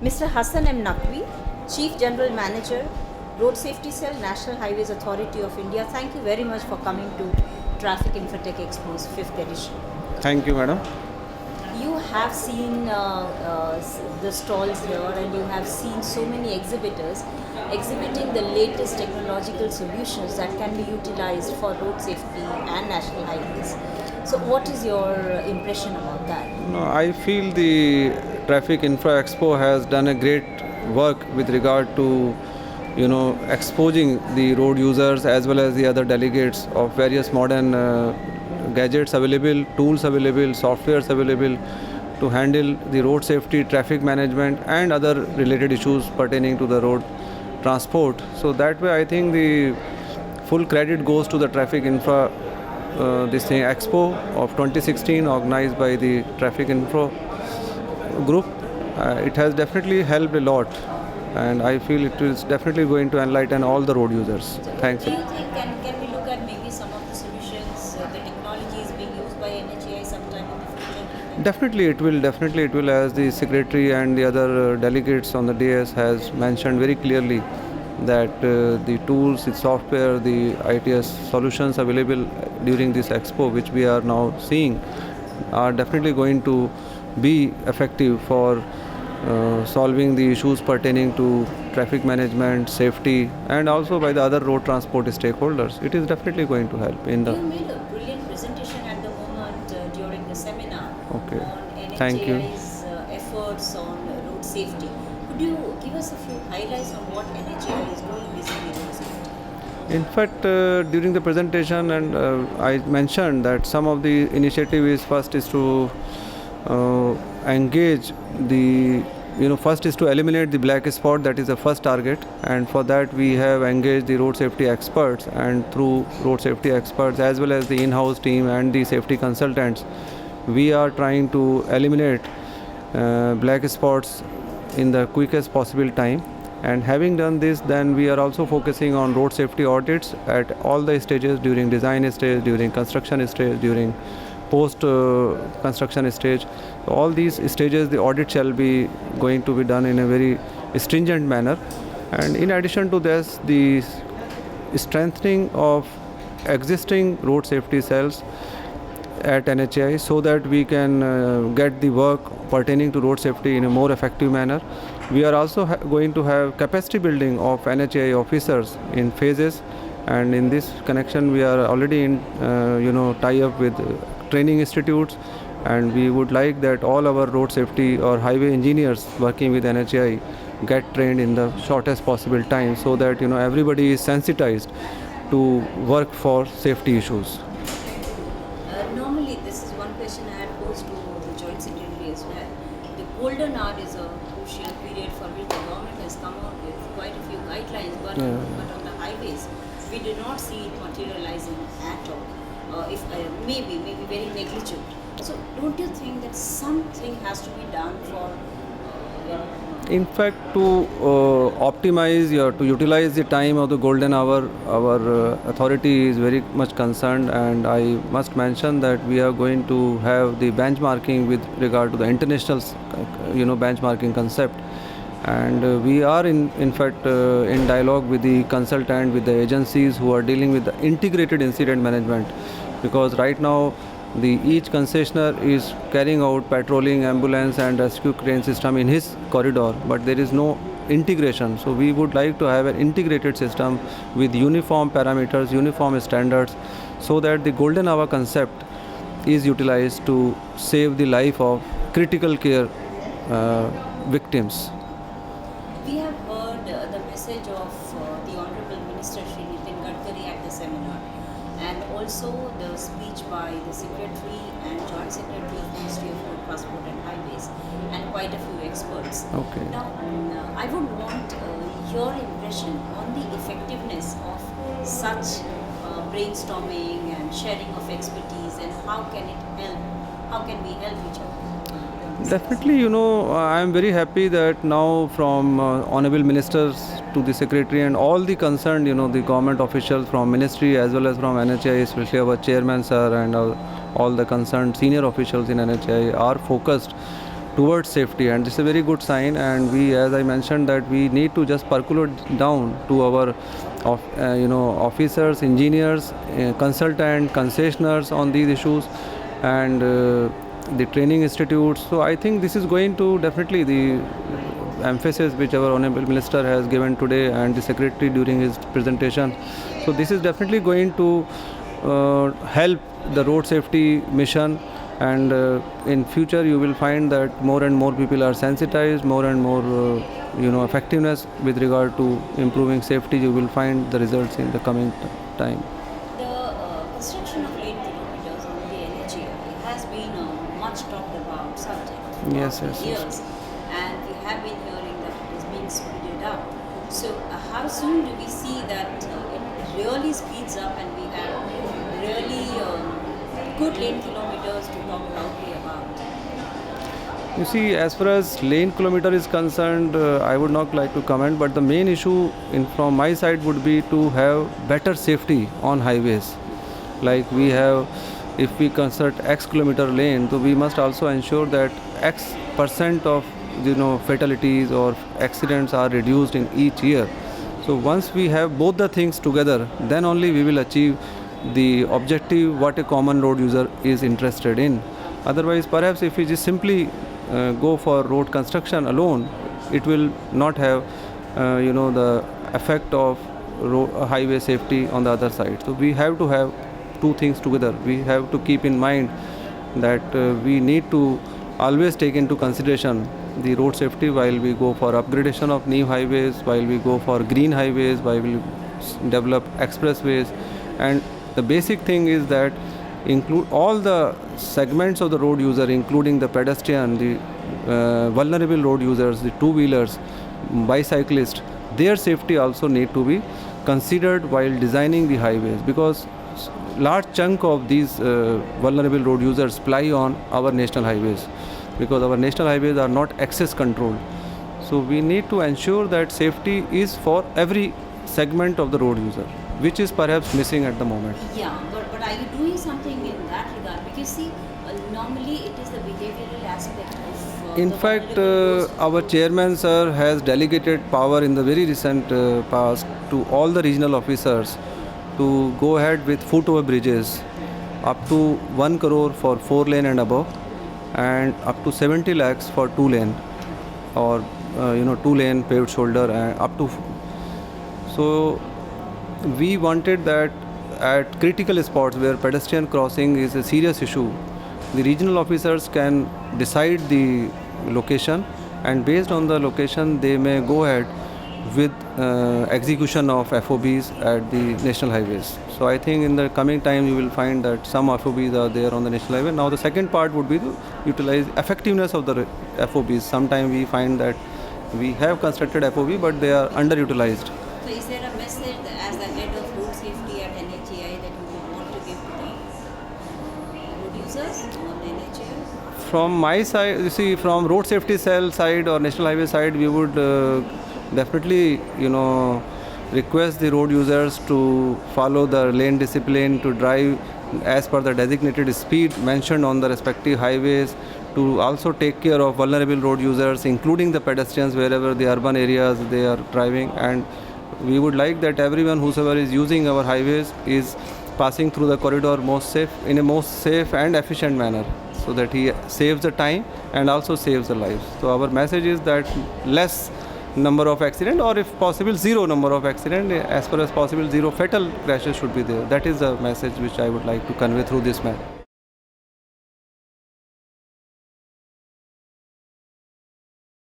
Mr. Hasan M Naqvi, Chief General Manager, Road Safety Cell, National Highways Authority of India. Thank you very much for coming to TrafficInfraTech Expo's 5th edition. Thank you, madam. You have seen the stalls here, and you have seen so many exhibitors exhibiting the latest technological solutions that can be utilized for road safety and national highways. So what is your impression about that? No, I feel the Traffic Infra Expo has done a great work with regard to, exposing the road users as well as the other delegates of various modern gadgets available, tools available, softwares available to handle the road safety, traffic management and other related issues pertaining to the road transport. So that way I think the full credit goes to the Traffic Infra Expo of 2016 organized by the Traffic Infra group. It has definitely helped a lot, and I feel it is definitely going to enlighten all the road users. Thanks. Do you think can we look at maybe some of the solutions, the technology is being used by NHAI sometime in the future? Definitely it will, as the secretary and the other delegates on the DS has mentioned very clearly that the tools, the software, the ITS solutions available during this expo, which we are now seeing, are definitely going to be effective for solving the issues pertaining to traffic management, safety, and also by the other road transport stakeholders. It is definitely going to help in the. You made a brilliant presentation at the moment during the seminar Okay. on Thank you. NHAI's efforts on road safety. Could you give us a few highlights on what NHAI is doing basically in road safety? In fact, during the presentation, and I mentioned that some of the initiative is first is to engage the, first is to eliminate the black spot. That is the first target, and for that we have engaged the road safety experts, and through road safety experts as well as the in-house team and the safety consultants, we are trying to eliminate black spots in the quickest possible time. And having done this, then we are also focusing on road safety audits at all the stages, during design stage, during construction stage, during post construction stage. So all these stages the audit shall be going to be done in a very stringent manner. And in addition to this, the strengthening of existing road safety cells at NHAI, so that we can get the work pertaining to road safety in a more effective manner. We are also going to have capacity building of NHAI officers in phases, and in this connection we are already in tie up with training institutes, and we would like that all our road safety or highway engineers working with NHAI get trained in the shortest possible time, so that everybody is sensitized to work for safety issues. Normally, this is one question I had posed to the Joint Secretary as well. The golden hour is a crucial period for which the government has come out with quite a few guidelines, but on the highways, we do not see it materializing at all. If maybe very negligent. So, don't you think that something has to be done for? In fact, to optimize or to utilize the time of the golden hour, our authority is very much concerned, and I must mention that we are going to have the benchmarking with regard to the international, benchmarking concept, and we are in fact in dialogue with the consultant, with the agencies who are dealing with the integrated incident management, because right now each concessionaire is carrying out patrolling, ambulance and rescue crane system in his corridor, but there is no integration. So we would like to have an integrated system with uniform parameters, uniform standards, so that the golden hour concept is utilized to save the life of critical care victims. We have heard the message of the Honorable Minister Shri Nitin Gadkari at the seminar, and also the speech by the Secretary and Joint Secretary of Ministry of Road Transport and Highways, and quite a few experts. Okay. Now, I would want your impression on the effectiveness of such brainstorming and sharing of expertise, and how can it help? How can we help each other? Definitely, I am very happy that now from honorable ministers to the secretary and all the concerned, the government officials from ministry as well as from NHAI, especially our chairman sir and all the concerned senior officials in NHAI are focused towards safety, and this is a very good sign. And we, as I mentioned, that we need to just percolate down to our officers, engineers, consultant, concessionaires on these issues, and the training institutes. So I think this is going to definitely the emphasis which our honorable minister has given today and the secretary during his presentation. So this is definitely going to help the road safety mission, and in future you will find that more and more people are sensitized, more and more effectiveness with regard to improving safety. You will find the results in the coming time. The construction of lane kilometers on the NHAI has been a much talked about subject for Yes. years, and we have been hearing that it is being speeded up. So how soon do we see that it really speeds up and we have really good lane kilometers to talk loudly about? You see, as far as lane kilometer is concerned, I would not like to comment, but the main issue from my side would be to have better safety on highways. Like we have, if we construct X kilometer lane, so we must also ensure that X percent of fatalities or accidents are reduced in each year. So once we have both the things together, then only we will achieve the objective what a common road user is interested in. Otherwise, perhaps if we just simply go for road construction alone, it will not have the effect of highway safety on the other side. So we have to have two things together. We have to keep in mind that we need to always take into consideration the road safety while we go for upgradation of new highways, while we go for green highways, while we develop expressways. And the basic thing is that include all the segments of the road user, including the pedestrian, the vulnerable road users, the two-wheelers, bicyclists. Their safety also need to be considered while designing the highways, because large chunk of these vulnerable road users ply on our national highways, because our national highways are not access controlled. So we need to ensure that safety is for every segment of the road user, which is perhaps missing at the moment. Yeah, but are you doing something in that regard? Because see, normally it is the behavioral aspect of In the fact, vulnerable roads. our chairman sir has delegated power in the very recent past to all the regional officers to go ahead with foot-over bridges up to 1 crore for 4 lane and above, and up to 70 lakhs for 2 lane or 2 lane paved shoulder and up to. So we wanted that at critical spots where pedestrian crossing is a serious issue, the regional officers can decide the location, and based on the location they may go ahead with execution of FOBs at the national highways. So I think in the coming time you will find that some FOBs are there on the national highway. Now the second part would be to utilize effectiveness of the FOBs. Sometimes we find that we have constructed FOB but they are underutilized. So is there a message that as the head of road safety at NHAI that you would want to give to the road users on NHAI? From my side, you see, from road safety cell side or national highway side, we would definitely, request the road users to follow the lane discipline, to drive as per the designated speed mentioned on the respective highways, to also take care of vulnerable road users, including the pedestrians wherever the urban areas they are driving. And we would like that everyone whosoever is using our highways is passing through the corridor in a most safe and efficient manner, so that he saves the time and also saves the lives. So our message is that less number of accident, or if possible zero number of accident, as far as possible zero fatal crashes should be there. That is the message which I would like to convey through this map.